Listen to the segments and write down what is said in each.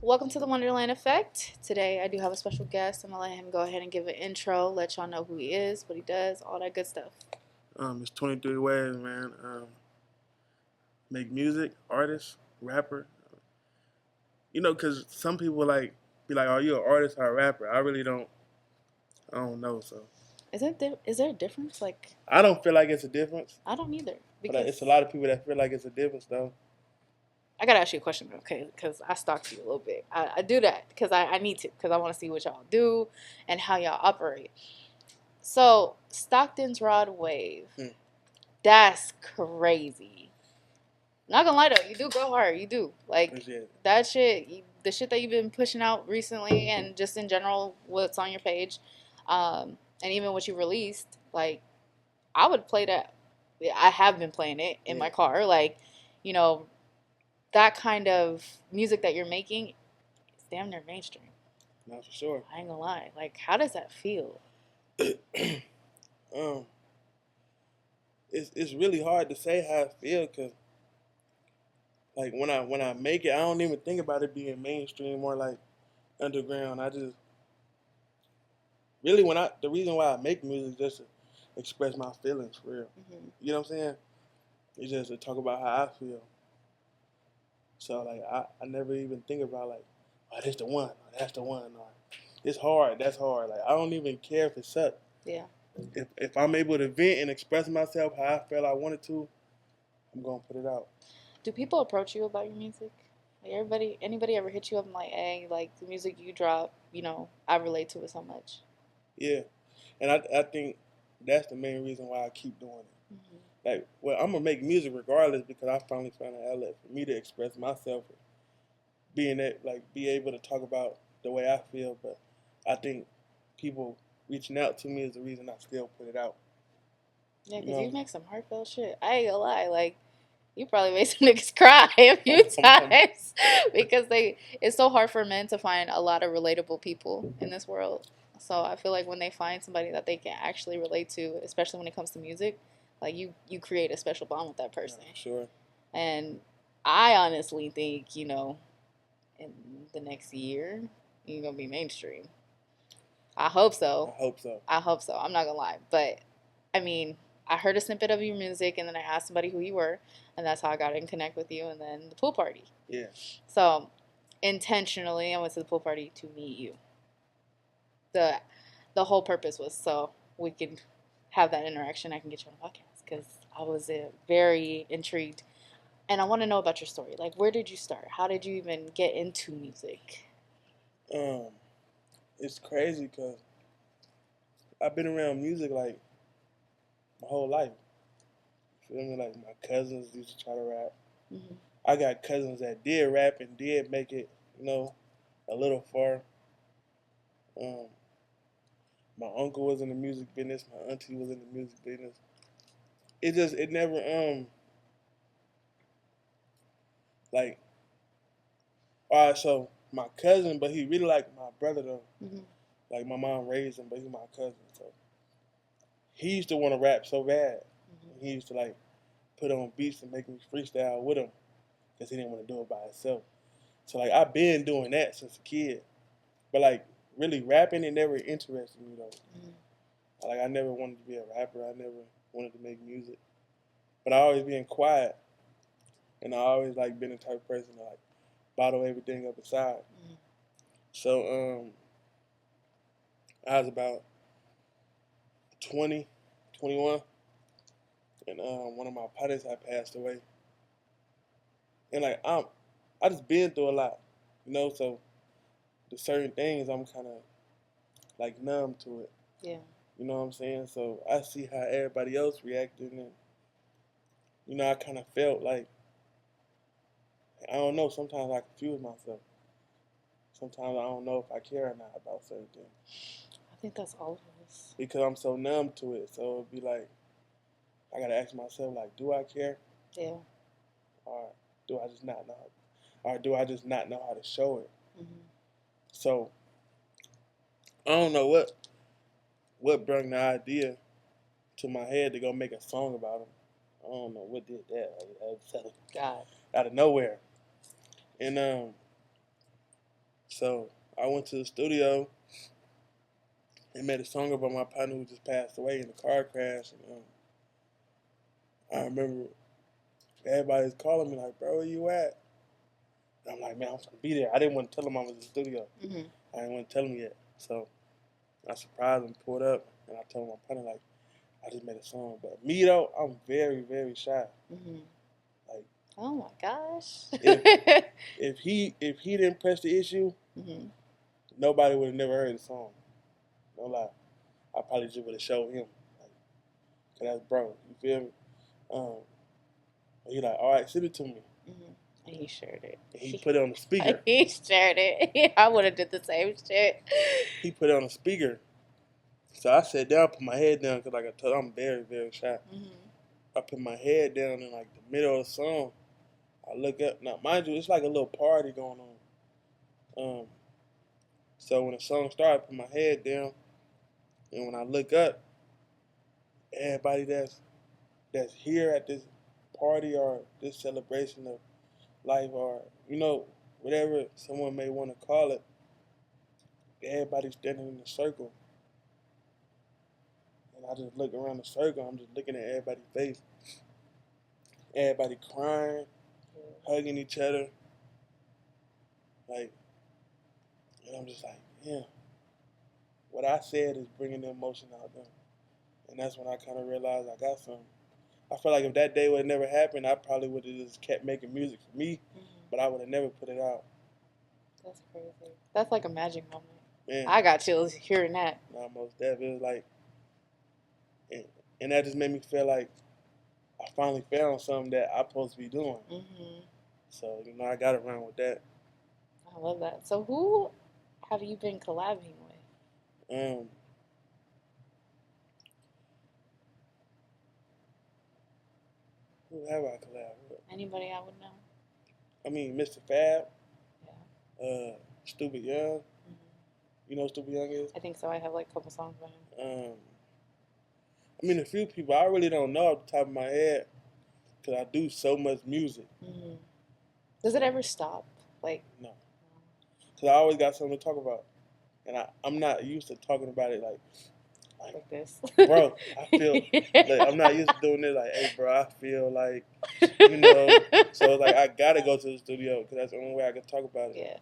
welcome to the Wonderland Effect. Today I do have a special guest. I'm gonna let him go ahead and give an intro, let y'all know who he is, what he does, all that good stuff. It's 23wayz, man. Make music, artist, rapper. Cause some people be like, "Are you an artist or a rapper?" I really don't. I don't know. So Is there a difference? Like, I don't feel like it's a difference, I don't either but because it's a lot of people that feel like it's a difference, though. I gotta ask you a question, okay? Because I stalked you a little bit. I do that because I need to because I want to see what y'all do and how y'all operate. So Stockton's Rod Wave, that's crazy. Not gonna lie though, you do go hard. You do like that shit. The shit that you've been pushing out recently, and just in general, what's on your page, and even what you released. Like, I would play that. I have been playing it in my car. Like, you know, that kind of music that you're making is damn near mainstream. Not for sure. I ain't gonna lie. Like, how does that feel? It's really hard to say how I feel, cause like when I make it, I don't even think about it being mainstream or like underground. I just really the reason why I make music is just to express my feelings for real. Mm-hmm. You know what I'm saying? It's just to talk about how I feel. So like I never even think about like, oh, that's the one, or that's the one, or it's hard, that's hard. Like I don't even care if it sucks. Yeah. If I'm able to vent and express myself how I felt I wanted to, I'm gonna put it out. Do people approach you about your music? Like anybody ever hit you up and like, hey, like the music you drop, I relate to it so much. Yeah, and I think that's the main reason why I keep doing it. Mm-hmm. Like, well, I'm gonna make music regardless because I finally found an outlet for me to express myself, be able to talk about the way I feel. But I think people reaching out to me is the reason I still put it out. Yeah, because you make some heartfelt shit. I ain't gonna lie, like you probably made some niggas cry a few times because it's so hard for men to find a lot of relatable people in this world. So I feel like when they find somebody that they can actually relate to, especially when it comes to music, like you create a special bond with that person. Yeah, sure. And I honestly think, in the next year, you're gonna be mainstream. I hope so. I hope so. I hope so. I'm not gonna lie, but I mean, I heard a snippet of your music, and then I asked somebody who you were, and that's how I got in connect with you, and then the pool party. Yeah. So intentionally, I went to the pool party to meet you. The whole purpose was so we could have that interaction. I can get you on the podcast because I was very intrigued, and I want to know about your story. Like, where did you start? How did you even get into music? It's crazy because I've been around music like my whole life. You feel me? Like my cousins used to try to rap. Mm-hmm. I got cousins that did rap and did make it, a little far. My uncle was in the music business. My auntie was in the music business. It never, like, all right, so my cousin, but he really like my brother, though. Mm-hmm. Like, my mom raised him, but he's my cousin, so. He used to want to rap so bad. Mm-hmm. He used to, like, put on beats and make me freestyle with him because he didn't want to do it by himself. So, like, I've been doing that since a kid. But, like, really rapping, it never interested me, though. Mm-hmm. Like, I never wanted to be a rapper. I never wanted to make music. But I always been quiet. And I always, like, been the type of person to, like, bottle everything up inside. Mm-hmm. So, I was about 20, 21. And one of my partners had passed away. And, like, I just been through a lot, so the certain things I'm kind of, like, numb to it. Yeah. You know what I'm saying? So I see how everybody else reacted, and, I kind of felt like, I don't know, sometimes I confuse myself. Sometimes I don't know if I care or not about certain things. I think that's all of us. Because I'm so numb to it. So it'd be like, I got to ask myself, like, do I care? Yeah. Or do I just not know? Or do I just not know how to show it? Mm-hmm. So I don't know what brought the idea to my head to go make a song about him. I don't know what did that. Like, God. Out of nowhere. And So I went to the studio and made a song about my partner who just passed away in a car crash. And I remember everybody's calling me like, "Bro, where you at?" And I'm like, "Man, I'm trying to be there." I didn't want to tell him I was in the studio. Mm-hmm. I didn't want to tell him yet. So I surprised him, pulled up, and I told my partner like, "I just made a song." But me though, I'm very, very shy. Mm-hmm. Like, oh my gosh. if he didn't press the issue, mm-hmm. nobody would have never heard the song. No lie. I probably just would have showed him. Like, cause that's bro. You feel me? He like, all right, send it to me. Mm-hmm. And he shared it. And he put it on the speaker. He shared it. I would have did the same shit. He put it on the speaker. So I sat down, put my head down, because like I told you, I'm very, very shy. Mm-hmm. I put my head down in like the middle of the song. I look up. Now, mind you, it's like a little party going on. So when the song started, I put my head down. And when I look up, everybody that's here at this party or this celebration of life or, whatever someone may want to call it, everybody's standing in a circle. And I just look around the circle. I'm just looking at everybody's face. Everybody crying, hugging each other. Like, and I'm just like, yeah. What I said is bringing the emotion out there. And that's when I kind of realized I got something. I feel like if that day would have never happened, I probably would have just kept making music for me, but I would have never put it out. That's crazy. That's like a magic moment. Man. I got chills hearing that. Nah, most definitely. It was like, and that just made me feel like I finally found something that I'm supposed to be doing. Mm-hmm. So, I got around with that. I love that. So who have you been collabing with? Who have I collabed with? Anybody I would know? I mean, Mr. Fab. Yeah. Stupid Young. Mm-hmm. You know who Stupid Young is? I think so. I have like a couple songs by him. I mean, a few people I really don't know off the top of my head because I do so much music. Mm-hmm. Does it ever stop? Like no. Because I always got something to talk about, and I'm not used to talking about it like this. Bro, I feel like I'm not used to doing this. Like, hey, bro, I feel like So like I gotta go to the studio because that's the only way I can talk about it. Yeah.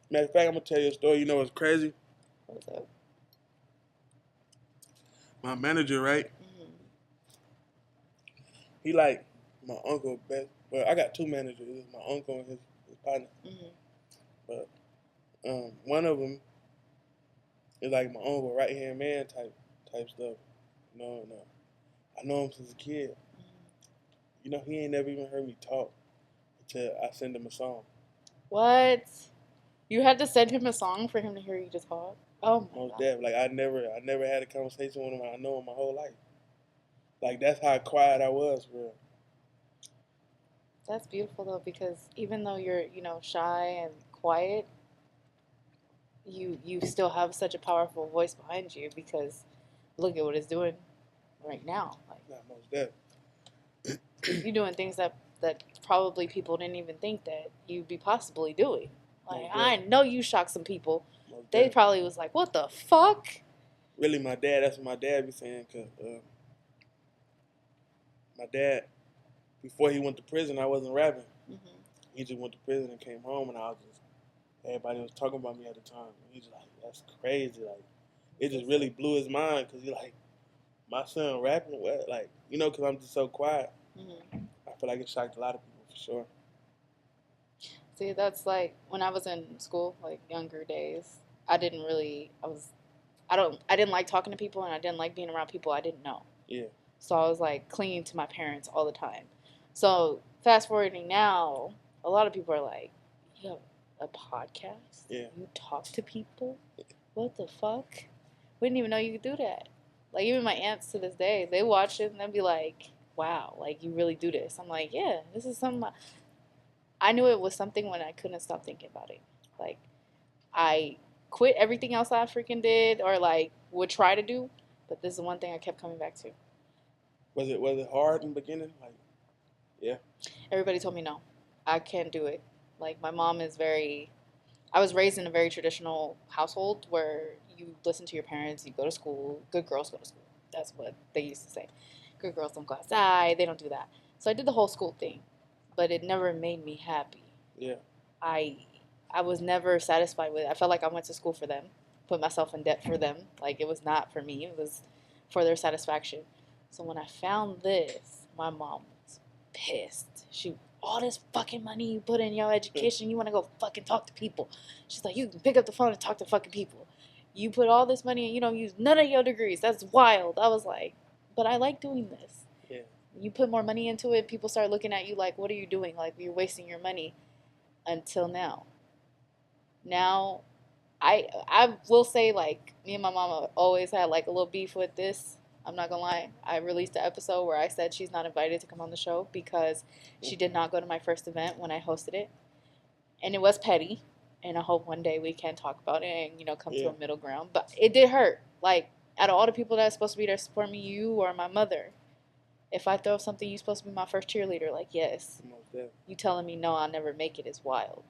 Matter of fact, I'm gonna tell you a story. You know what's crazy? What's up? My manager, right? Mm-hmm. He like my uncle best. Well, I got two managers. It's my uncle and his partner. Mm-hmm. But one of them is like my uncle, right hand man type stuff. No. I know him since a kid. Mm-hmm. He ain't never even heard me talk until I send him a song. What? You had to send him a song for him to hear you just talk? Oh my Most definitely. Like I never had a conversation with him. I know him my whole life. Like that's how quiet I was, bro. That's beautiful though, because even though you're, shy and quiet, you still have such a powerful voice behind you because look at what it's doing right now. Like, not most definitely. You're doing things that probably people didn't even think that you'd be possibly doing. Like, I know you shocked some people. They probably was like, what the fuck? Really, that's what my dad be saying, because my dad, before he went to prison, I wasn't rapping. Mm-hmm. He just went to prison and came home, and everybody was talking about me at the time. And he's like, that's crazy. Like, it just really blew his mind, because he's like, my son rapping? What? Like, because I'm just so quiet. Mm-hmm. I feel like it shocked a lot of people, for sure. See, that's like, when I was in school, like, younger days, I didn't like talking to people, and I didn't like being around people I didn't know. Yeah. So I was like clinging to my parents all the time. So fast forwarding now, a lot of people are like, you have a podcast? Yeah. You talk to people? What the fuck? We didn't even know you could do that. Like, even my aunts to this day, they watch it and they'll be like, wow, like, you really do this. I'm like, yeah, this is something. I knew it was something when I couldn't stop thinking about it. Like, I quit everything else I freaking did or like would try to do, but this is the one thing I kept coming back to. Was it hard in the beginning? Like, yeah. Everybody told me no, I can't do it. Like, my mom is very, I was raised in a very traditional household where you listen to your parents, you go to school, good girls go to school. That's what they used to say. Good girls don't go outside, they don't do that. So I did the whole school thing, but it never made me happy. Yeah. I I was never satisfied with it. I felt like I went to school for them, put myself in debt for them. Like it was not for me, it was for their satisfaction. So when I found this, my mom was pissed. She, all this fucking money you put in your education, you want to go fucking talk to people. She's like, you can pick up the phone and talk to fucking people. You put all this money and you don't use none of your degrees. That's wild. I was like, but I like doing this. Yeah. You put more money into it, people start looking at you like, what are you doing? Like, you're wasting your money. Until now. Now, I will say, like, me and my mama always had, like, a little beef with this. I'm not gonna lie. I released an episode where I said she's not invited to come on the show because she did not go to my first event when I hosted it. And it was petty. And I hope one day we can talk about it and, come to a middle ground. But it did hurt. Like, out of all the people that's supposed to be there to support me, you or my mother. If I throw something, you're supposed to be my first cheerleader. Like, yes. You telling me no, I'll never make it is wild.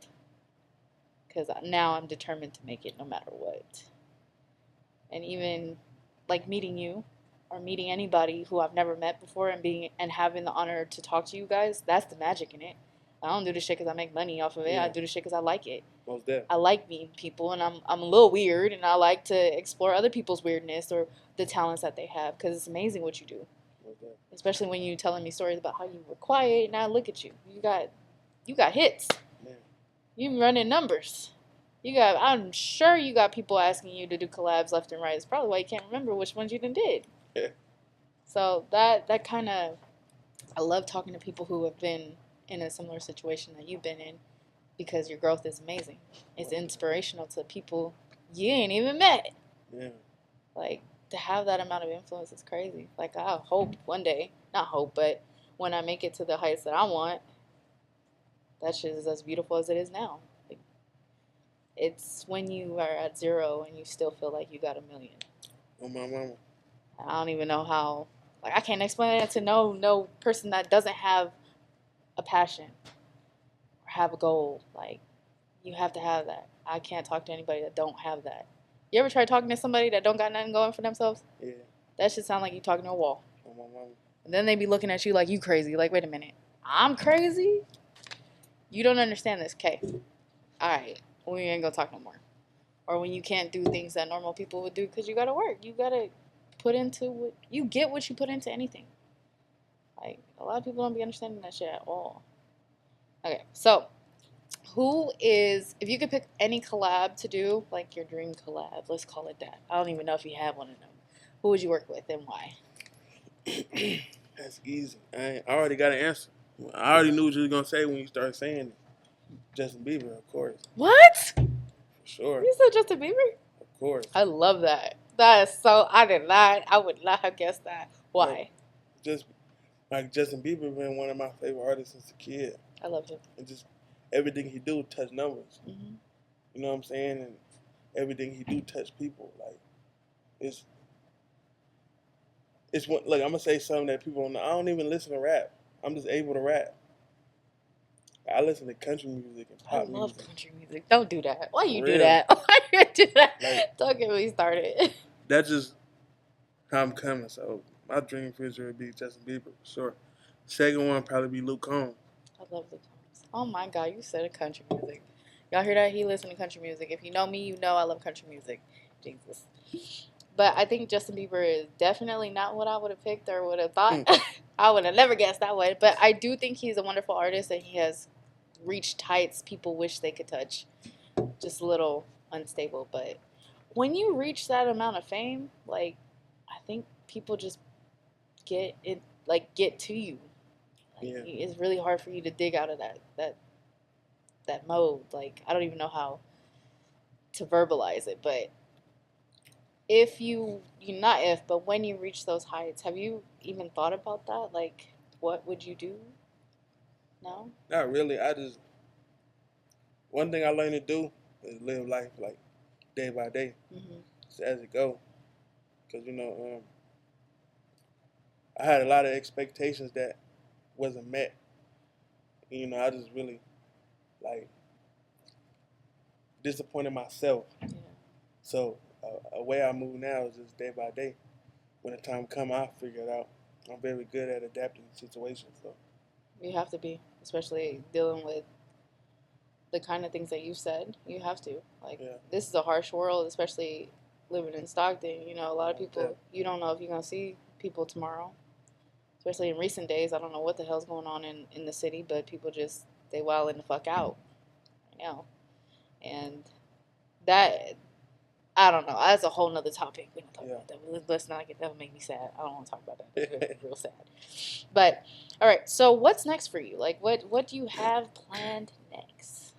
Because now I'm determined to make it no matter what. And even, like, meeting you or meeting anybody who I've never met before and having the honor to talk to you guys, that's the magic in it. I don't do this shit because I make money off of it. Yeah. I do this shit because I like it. Most definitely. I like meeting people, and I'm a little weird, and I like to explore other people's weirdness or the talents that they have because it's amazing what you do. Especially when you're telling me stories about how you were quiet. Now look at you. You got hits. Man. You running numbers. I'm sure you got people asking you to do collabs left and right. It's probably why you can't remember which ones you did. Yeah. So that kind of, I love talking to people who have been in a similar situation that you've been in because your growth is amazing. It's inspirational to people you ain't even met. Yeah. Like, to have that amount of influence is crazy. Like, I hope one day, not hope, but when I make it to the heights that I want, that shit is as beautiful as it is now. Like, it's when you are at zero and you still feel like you got a million. Oh, my mama. I don't even know how. Like, I can't explain it to no person that doesn't have a passion or have a goal. Like, you have to have that. I can't talk to anybody that don't have that. You ever try talking to somebody that don't got nothing going for themselves? Yeah. That should sound like you talking to a wall. Oh, my mama. And then they be looking at you like you crazy. Like, wait a minute. I'm crazy? You don't understand this, okay? All right. We ain't gonna talk no more. Or when you can't do things that normal people would do because you gotta work. You gotta put into what you get what you put into anything. Like, a lot of people don't be understanding that shit at all. Okay, so if you could pick any collab to do, like your dream collab, let's call it that. I don't even know if you have one of them. Who would you work with and why? That's easy. I already got an answer. I already knew what you were going to say when you started saying it. Justin Bieber, of course. What? For sure. You said Justin Bieber? Of course. I love that. I would not have guessed that. Why? Just like Justin Bieber been one of my favorite artists since a kid. I love him. And just everything he do touch numbers. Mm-hmm. You know what I'm saying? And everything he do touch people. Like, it's one, like, I'm going to say something that people don't know. I don't even listen to rap. I'm just able to rap. I listen to country music and pop music. I love country music. Don't do that. Why you do that? Why you do that? Like, don't get me started. That's just how I'm coming. So my dream future would be Justin Bieber, for sure. Second one probably be Luke Combs. I love Luke Combs. Oh my God, you said country music. Y'all hear that? He listens to country music. If you know me, you know I love country music. Jesus. But I think Justin Bieber is definitely not what I would have picked or would have thought. I would have never guessed that way. But I do think he's a wonderful artist and he has reached heights people wish they could touch. Just a little unstable. But when you reach that amount of fame, like, I think people just get to you. Like, yeah. It's really hard for you to dig out of that mode. Like, I don't even know how to verbalize it, but but when you reach those heights, have you even thought about that? Like, what would you do? No? Not really. One thing I learned to do is live life, like, day by day, just as it go. Because, I had a lot of expectations that wasn't met. I just really, like, disappointed myself. Yeah. So a way I move now is just day by day. When the time come, I figure it out. I'm very good at adapting to situations. So You have to be, especially dealing with the kind of things that you said. You have to. Like, yeah, this is a harsh world, especially living in Stockton. You know, a lot of people, you don't know if you're going to see people tomorrow. Especially in recent days. I don't know what the hell's going on in the city, but people just, they wilding the fuck out right now. And that, I don't know. That's a whole nother topic. We don't talk about that. Let's not get that. Would make me sad. I don't want to talk about that. That real sad. But all right. So what's next for you? Like, what do you have planned next?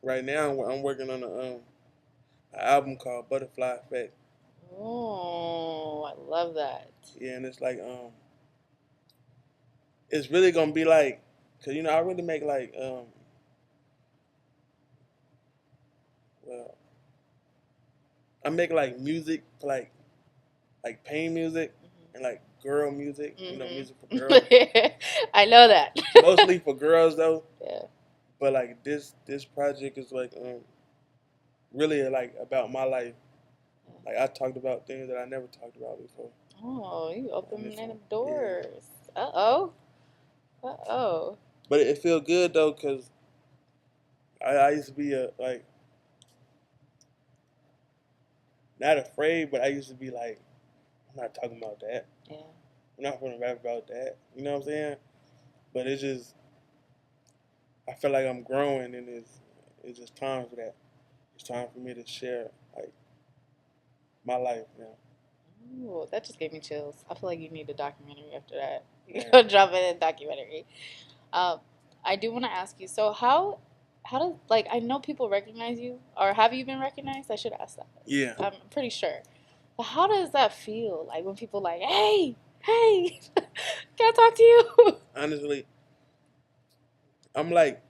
Right now I'm working on an album called Butterfly Effect. Oh, I love that. Yeah, and it's like it's really gonna be like, cause I really make like well, I make like music like pain music and like girl music, music for girls. I know that. Mostly for girls though. Yeah. But like this project is like really like about my life. Like I talked about things that I never talked about before. Oh, you opening them doors. Yeah. Uh-oh. Uh-oh. But it feels good though, cause I used to be like not afraid, but I used to be like, I'm not talking about that. Yeah. I'm not gonna rap about that. You know what I'm saying? But it's just, I feel like I'm growing, and it's just time for that. It's time for me to share like my life now. Ooh, that just gave me chills. I feel like you need a documentary after that. You gotta drop in a documentary. I do want to ask you. So how does, like, I know people recognize you, or have you been recognized? I should ask that. Yeah. I'm pretty sure. But how does that feel? Like when people like, hey, can I talk to you? Honestly, I'm like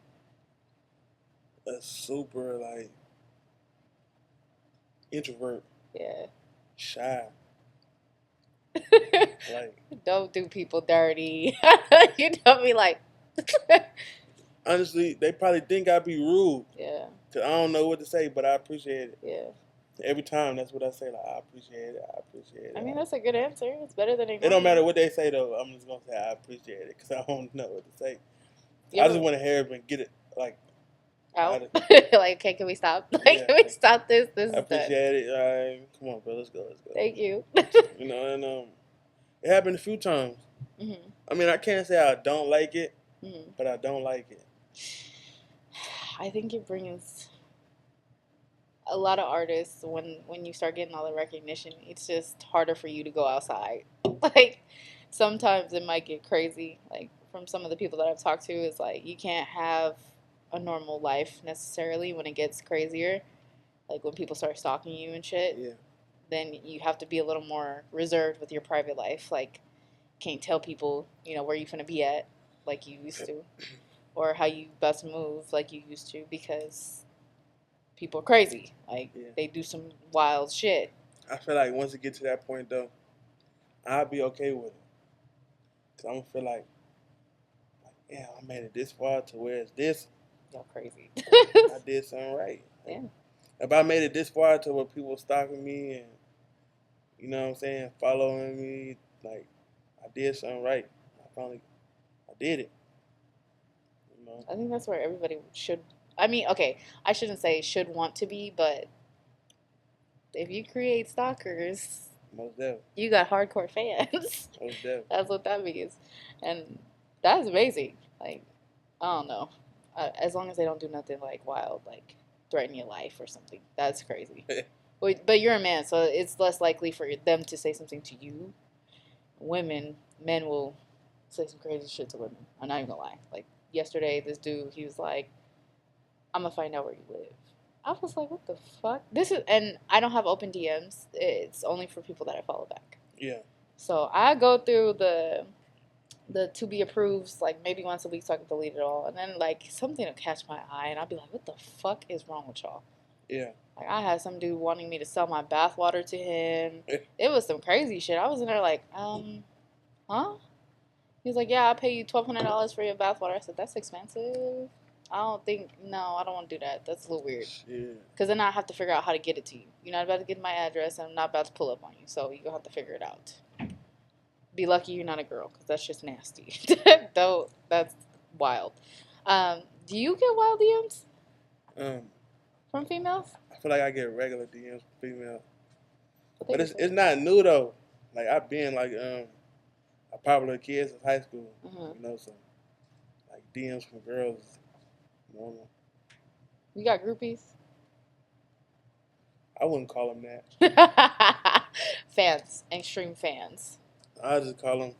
a super like introvert. Yeah. Shy. Like, don't do people dirty. You don't be like. honestly, they probably think I'd be rude. Yeah. Cause I don't know what to say, but I appreciate it. Yeah. Every time, that's what I say. Like, I appreciate it. I appreciate it. I mean, that's a good answer. It's better than ignoring. It don't matter what they say though. I'm just gonna say I appreciate it because I don't know what to say. I just want to hear it and get it like out. Like, okay, can we stop? Like, can we stop this? This I appreciate it. Come on, bro. Let's go. Thank you. And it happened a few times. Mm-hmm. I mean, I can't say I don't like it, but I don't like it. I think it brings a lot of artists when you start getting all the recognition. It's just harder for you to go outside. Like, sometimes it might get crazy. Like, from some of the people that I've talked to, it's like you can't have a normal life necessarily when it gets crazier. Like when people start stalking you and shit. Yeah. Then you have to be a little more reserved with your private life. Like, can't tell people, where you finna be at like you used to, or how you best move like you used to, because people are crazy. Like, they do some wild shit. I feel like once it gets to that point though, I'll be okay with it. Cause I'm gonna feel like, yeah, I made it this far to where it's this. Y'all crazy. I did something right. Yeah. If I made it this far to where people stalking me and, you know what I'm saying, following me, like, I did something right. I did it. I think that's where everybody should. I mean, okay, I shouldn't say should want to be, but if you create stalkers, most definitely, you got hardcore fans. Most definitely. That's what that means, and that's amazing. Like, I don't know, as long as they don't do nothing like wild, like threaten your life or something. That's crazy. But you're a man, so it's less likely for them to say something to you. Men will say some crazy shit to women. I'm not even gonna lie. Like, yesterday, this dude, he was like, I'm gonna find out where you live. I was like, what the fuck? And I don't have open DMs. It's only for people that I follow back. Yeah. So I go through the to be approves like maybe once a week so I can delete it all. And then like something will catch my eye and I'll be like, what the fuck is wrong with y'all? Yeah. Like, I had some dude wanting me to sell my bathwater to him. It was some crazy shit. I was in there like, huh? He's like, yeah, I'll pay you $1,200 for your bathwater. I said, that's expensive. I don't want to do that. That's a little weird. Yeah. Because then I have to figure out how to get it to you. You're not about to get my address, and I'm not about to pull up on you. So you're going to have to figure it out. Be lucky you're not a girl, because that's just nasty. Though, that's wild. Do you get wild DMs Um, from females? I feel like I get regular DMs from females, What but they it's say? not new though. Like I've been like a popular kid since high school, you know, so like DMs from girls is normal. You got groupies? I wouldn't call them that. Fans, extreme fans. I just call them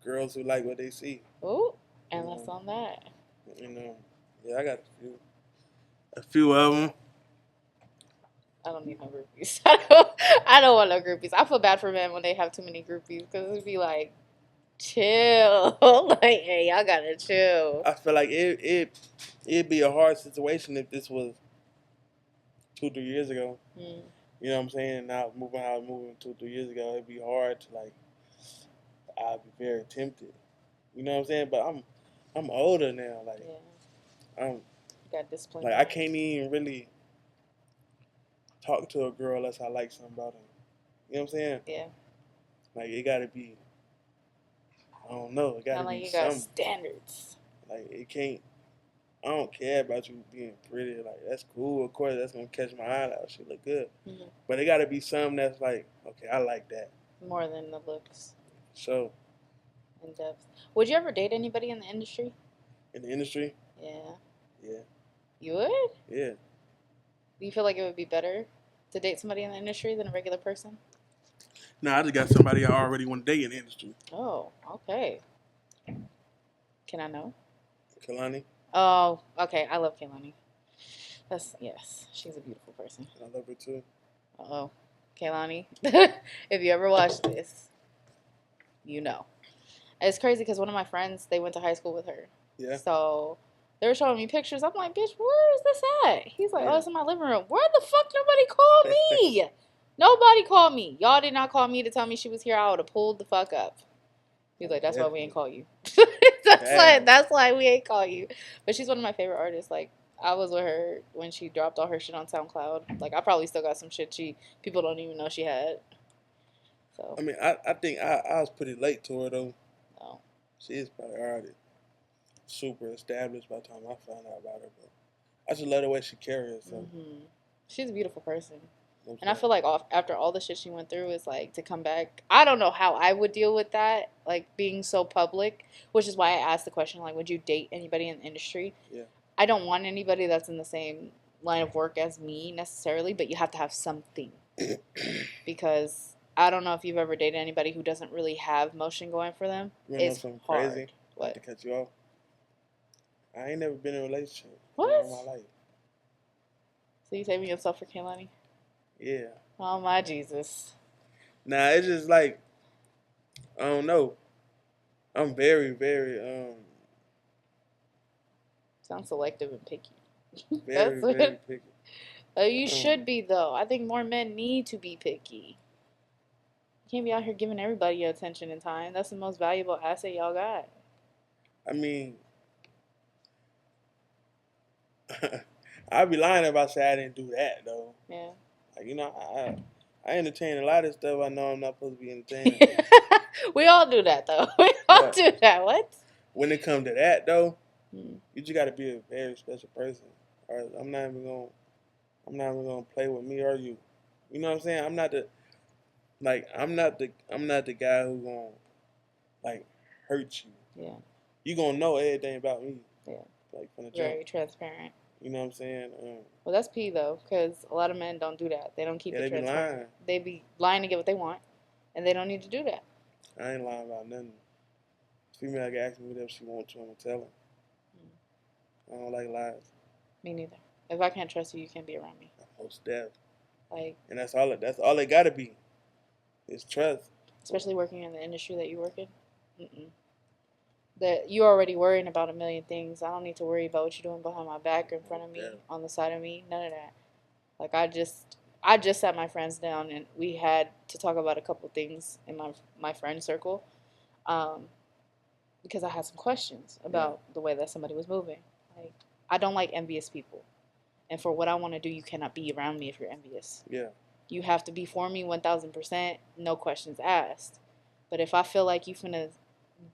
girls who like what they see. Ooh, You and that's know, on that. you know. Yeah, I got a few of them. I don't need no groupies. I don't want no groupies. I feel bad for men when they have too many groupies because it'd be like, chill. Like, hey, y'all gotta chill. I feel like it'd be a hard situation if this was 2-3 years ago. Mm. You know what I'm saying? Now moving how I was moving 2-3 years ago, it'd be hard to like. I'd be very tempted. You know what I'm saying? But I'm older now. Like Yeah, I'm you got discipline. like I can't even really talk to a girl unless I like something about her. You know what I'm saying? Yeah. Like it gotta be. I don't know. It gotta Not like be you got something. standards. Like it can't. I don't care about you being pretty. Like that's cool. Of course, that's gonna catch my eye out. She look good. Mm-hmm. But it gotta be something that's like, okay, I like that. More than the looks. So. In depth. Would you ever date anybody in the industry? In the industry? Yeah. Yeah. You would? Yeah. Do you feel like it would be better to date somebody in the industry than a regular person? No, I just got somebody I already want to date in the industry. Oh, okay. Can I know? Kalani. Oh, okay. I love Kaylani. Yes, she's a beautiful person. I love her too. Uh-oh. Kaylani, if you ever watch this, you know. It's crazy because one of my friends, they went to high school with her. Yeah. So they were showing me pictures. I'm like, bitch, where is this at? He's like, Yeah. oh, it's in my living room. Where the fuck nobody called me? Nobody called me. Y'all did not call me to tell me she was here. I would have pulled the fuck up. He's like, that's why we ain't call you. That's why we ain't call you. But she's one of my favorite artists. Like, I was with her when she dropped all her shit on SoundCloud. Like, I probably still got some shit people don't even know she had. So I mean, I think I was pretty late to her though. no. She is probably already super established by the time I found out about her. But I just love the way she carries herself. Mm-hmm. She's a beautiful person. Okay. And I feel like after all the shit she went through, it's like to come back. I don't know how I would deal with that, like being so public, which is why I asked the question, like, would you date anybody in the industry? Yeah. I don't want anybody that's in the same line of work as me necessarily, but you have to have something. Because I don't know if you've ever dated anybody who doesn't really have motion going for them. You know It's something hard. crazy? What? Not to cut you off. I ain't never been in a relationship What? in my life. So you saving yourself for Kaylani? Yeah. Oh my Jesus. Nah, it's just like I don't know. I'm very, very Sounds selective and picky. very, That's very picky. You should be though. I think more men need to be picky. You can't be out here giving everybody your attention and time. That's the most valuable asset y'all got. I mean, I'd be lying if I say I didn't do that though. Yeah. Like, you know, I entertain a lot of stuff I know I'm not supposed to be entertaining. We all do that though. We all do that. What? When it comes to that though, you just gotta be a very special person. Or I'm not even gonna play with me or you. You know what I'm saying? I'm not the guy who gonna like hurt you. Yeah. You gonna know everything about me. Yeah. Like from the jump. Very transparent. You know what I'm saying? Well, that's P though, because a lot of men don't do that. They don't keep it transparent. They be lying to get what they want, and they don't need to do that. I ain't lying about nothing. Female can ask me whatever she wants to, I'm gonna tell her. I don't like lies. Me neither. If I can't trust you, you can't be around me. Most deaf. Like, and that's all it gotta be. It's trust. Especially working in the industry that you work in. That you're already worrying about a million things. I don't need to worry about what you're doing behind my back or in front of me, on the side of me. None of that. Like I just sat my friends down and we had to talk about a couple things in my friend circle. because I had some questions about the way that somebody was moving. Like, I don't like envious people. And for what I want to do, you cannot be around me if you're envious. Yeah. You have to be for me 1,000%, no questions asked. But if I feel like you finna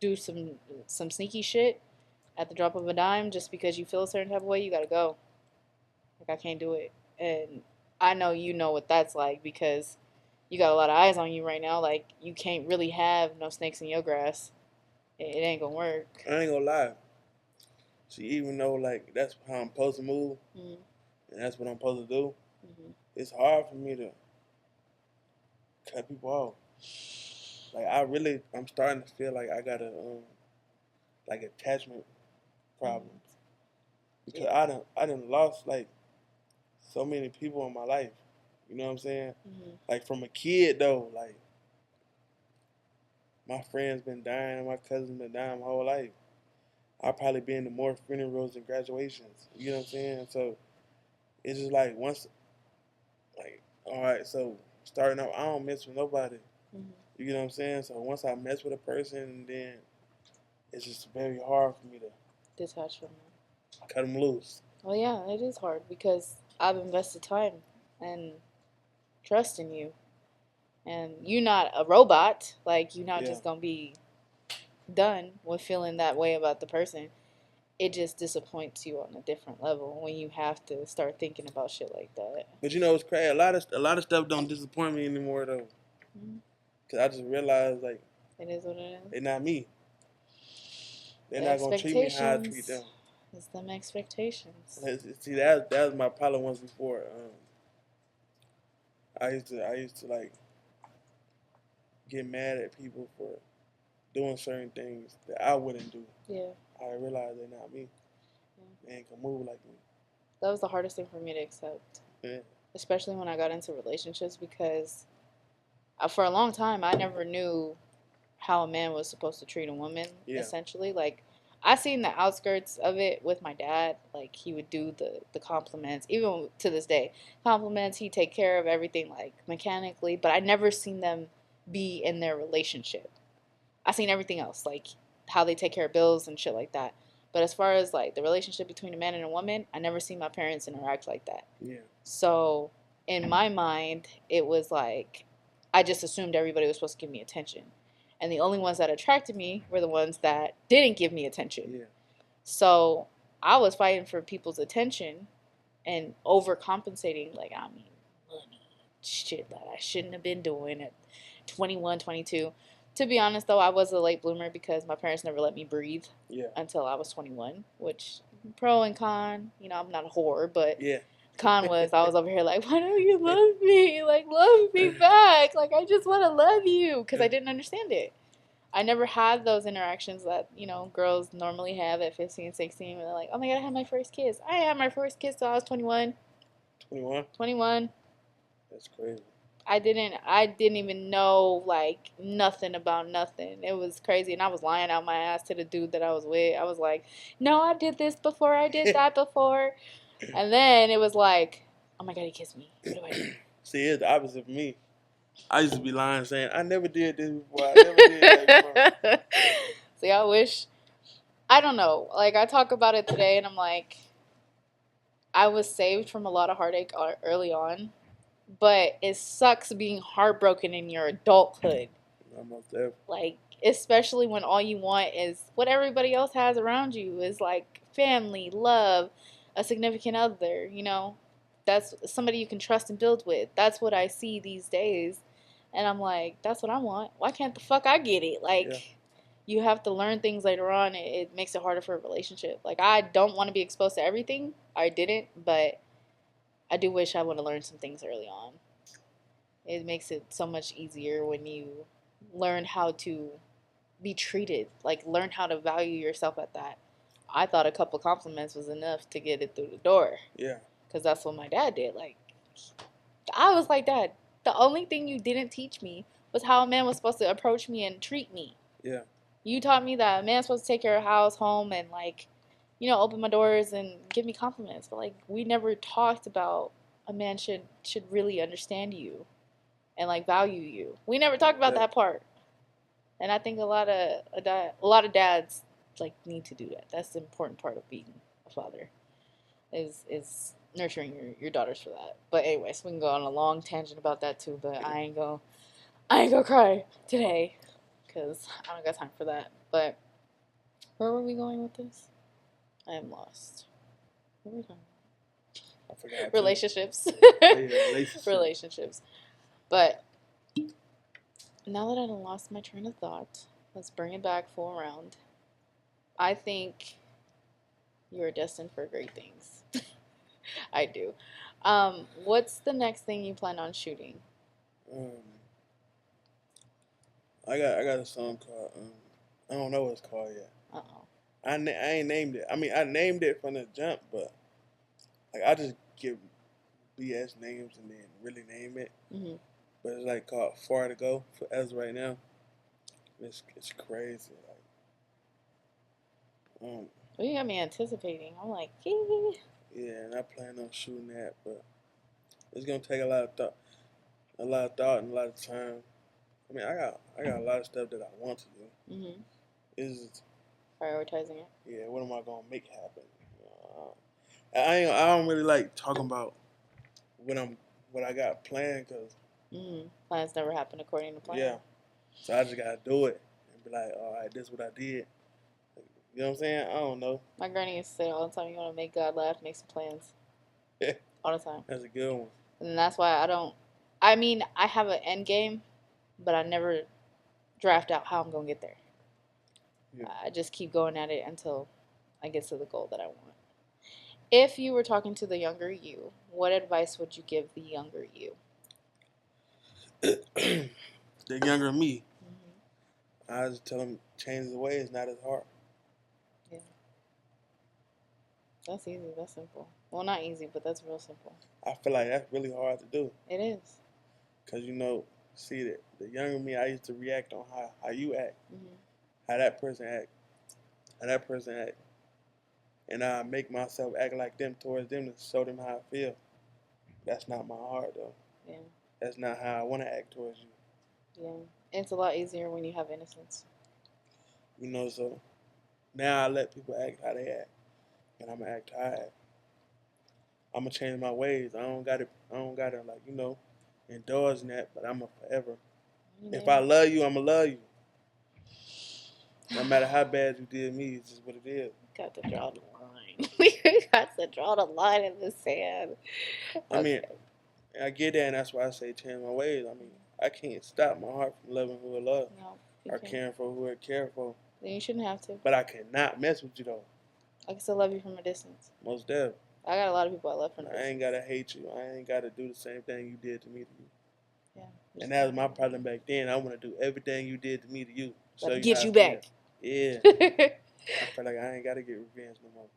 do some sneaky shit at the drop of a dime just because you feel a certain type of way, you gotta go. Like, I can't do it. And I know you know what that's like because you got a lot of eyes on you right now. Like, you can't really have no snakes in your grass. It ain't gonna work. I ain't gonna lie. See, even though, like, that's how I'm supposed to move, and that's what I'm supposed to do, it's hard for me to cut people off. Like, I'm starting to feel like I got like, attachment problems. Because I done lost, like, so many people in my life. You know what I'm saying? Like, from a kid, though, like, my friends been dying and my cousins been dying my whole life. I've probably been to more funerals and graduations. You know what I'm saying? So, it's just like, once, like, all right, so, starting out, I don't mess with nobody. You know what I'm saying? So, once I mess with a person, then it's just very hard for me to detach from them. Cut them loose. Well, yeah, it is hard because I've invested time and trust in you. And you're not a robot. Like, you're not just going to be done with feeling that way about the person. It just disappoints you on a different level when you have to start thinking about shit like that. But you know, it's crazy. A lot of stuff don't disappoint me anymore, though. Because I just realized, like, it is what it is. They're not me. They're not going to treat me how I treat them. It's them expectations. See, that was my problem once before. I used to like get mad at people for doing certain things that I wouldn't do. Yeah. I realized they're not me. Yeah. They ain't gonna move like me. That was the hardest thing for me to accept. Yeah. Especially when I got into relationships because for a long time I never knew how a man was supposed to treat a woman, essentially. Like, I seen the outskirts of it with my dad. Like, he would do the compliments, even to this day. Compliments, he'd take care of everything, like, mechanically, but I never seen them be in their relationship. I seen everything else, like, how they take care of bills and shit like that. But as far as, like, the relationship between a man and a woman, I never seen my parents interact like that. Yeah. So, in my mind, it was like, I just assumed everybody was supposed to give me attention. And the only ones that attracted me were the ones that didn't give me attention. Yeah. So I was fighting for people's attention and overcompensating, like, I mean, money, shit that I shouldn't have been doing at 21, 22. To be honest, though, I was a late bloomer because my parents never let me breathe until I was 21, which pro and con, you know, I'm not a whore, but con was I was over here like, why don't you love me? Like, love me back. Like, I just want to love you because I didn't understand it. I never had those interactions that, you know, girls normally have at 15, 16. When they're like, oh my God, I had my first kiss. I had my first kiss till I was 21. 21? 21. That's crazy. I didn't even know, like, nothing about nothing. It was crazy. And I was lying out my ass to the dude that I was with. I was like, no, I did this before. I did that before. And then it was like, oh my God, he kissed me. What do I do? See, it's the opposite for me. I used to be lying saying, I never did this before. I never did that before. See, I wish. I don't know. Like, I talk about it today and I'm like, I was saved from a lot of heartache early on. But it sucks being heartbroken in your adulthood. Almost there. Like, especially when all you want is what everybody else has around you is like family, love, a significant other, you know. That's somebody you can trust and build with. That's what I see these days. And I'm like, that's what I want. Why can't the fuck I get it? Like, you have to learn things later on. It makes it harder for a relationship. Like, I don't want to be exposed to everything. I didn't, but I do wish I would have learned some things early on. It makes it so much easier when you learn how to be treated. Like, learn how to value yourself at that. I thought a couple compliments was enough to get it through the door. Yeah. Because that's what my dad did. Like, I was like, Dad, the only thing you didn't teach me was how a man was supposed to approach me and treat me. Yeah. You taught me that a man's supposed to take care of house, home, and, like, you know, open my doors and give me compliments. But, like, we never talked about a man should really understand you and, like, value you. We never talked about that part. And I think a lot of dads like need to do that. That's the important part of being a father is nurturing your daughters for that. But anyways, we can go on a long tangent about that too. But I ain't gonna cry today because I don't got time for that. But where were we going with this? I am lost. What were we talking I forgot. Relationships. Relationships. But now that I done lost my train of thought, let's bring it back full round. I think you are destined for great things. I do. What's the next thing you plan on shooting? I got a song called I don't know what it's called yet. I ain't named it. I mean, I named it from the jump, but like I just give BS names and then really name it. Mm-hmm. But it's like called Far to Go for as of right now. It's crazy. Like, well, you got me anticipating. I'm like, yeah, and I plan on shooting that, but it's gonna take a lot of thought, and a lot of time. I mean, I got a lot of stuff that I want to do. Mm-hmm. Is prioritizing it. Yeah, what am I gonna make happen? I don't really like talking about what I got planned because plans never happen according to plan. Yeah, so I just gotta do it and be like, all right, this is what I did. You know what I'm saying? I don't know. My granny used to say all the time, you want to make God laugh, make some plans. All the time. That's a good one. And that's why I mean, I have an end game, but I never draft out how I'm going to get there. Yeah. I just keep going at it until I get to the goal that I want. If you were talking to the younger you, what advice would you give the younger you? The younger me, I just tell them change the way. It's not as hard. Yeah. That's easy. That's simple. Well, not easy, but that's real simple. I feel like that's really hard to do. It is. Because, see, the younger me, I used to react on how you act, how that person act. And I make myself act like them towards them to show them how I feel. That's not my heart, though. Yeah. That's not how I want to act towards you. Yeah. It's a lot easier when you have innocence. So now I let people act how they act. And I'm going to act how I act. I'm going to change my ways. I don't got to indulge in that, but I'm going to forever. Yeah. If I love you, I'm going to love you. No matter how bad you did me, it's just what it is. Got to draw the line. We got to draw the line in the sand. Okay. I mean, I get that, and that's why I say change my ways. I mean, I can't stop my heart from loving who I love or caring for who I care for. Then you shouldn't have to. But I cannot mess with you, though. I can still love you from a distance. Most definitely. I got a lot of people I love from a distance. I ain't got to hate you. I ain't got to do the same thing you did to me to you. Yeah. And that was my problem back then. I want to do everything you did to me to you. So get you back. Yeah. I feel like I ain't got to get revenge no more.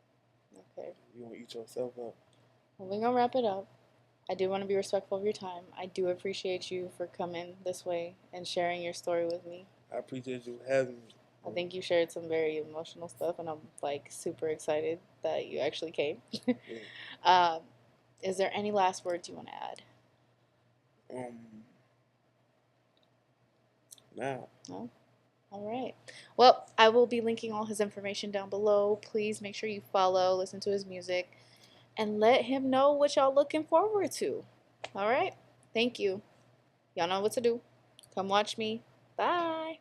Okay. You want to eat yourself up. Well, we're going to wrap it up. I do want to be respectful of your time. I do appreciate you for coming this way and sharing your story with me. I appreciate you having me. I think you shared some very emotional stuff, and I'm super excited that you actually came. Yeah. Is there any last words you want to add? No. No? All right. Well, I will be linking all his information down below. Please make sure you follow, listen to his music, and let him know what y'all looking forward to. All right? Thank you. Y'all know what to do. Come watch me. Bye.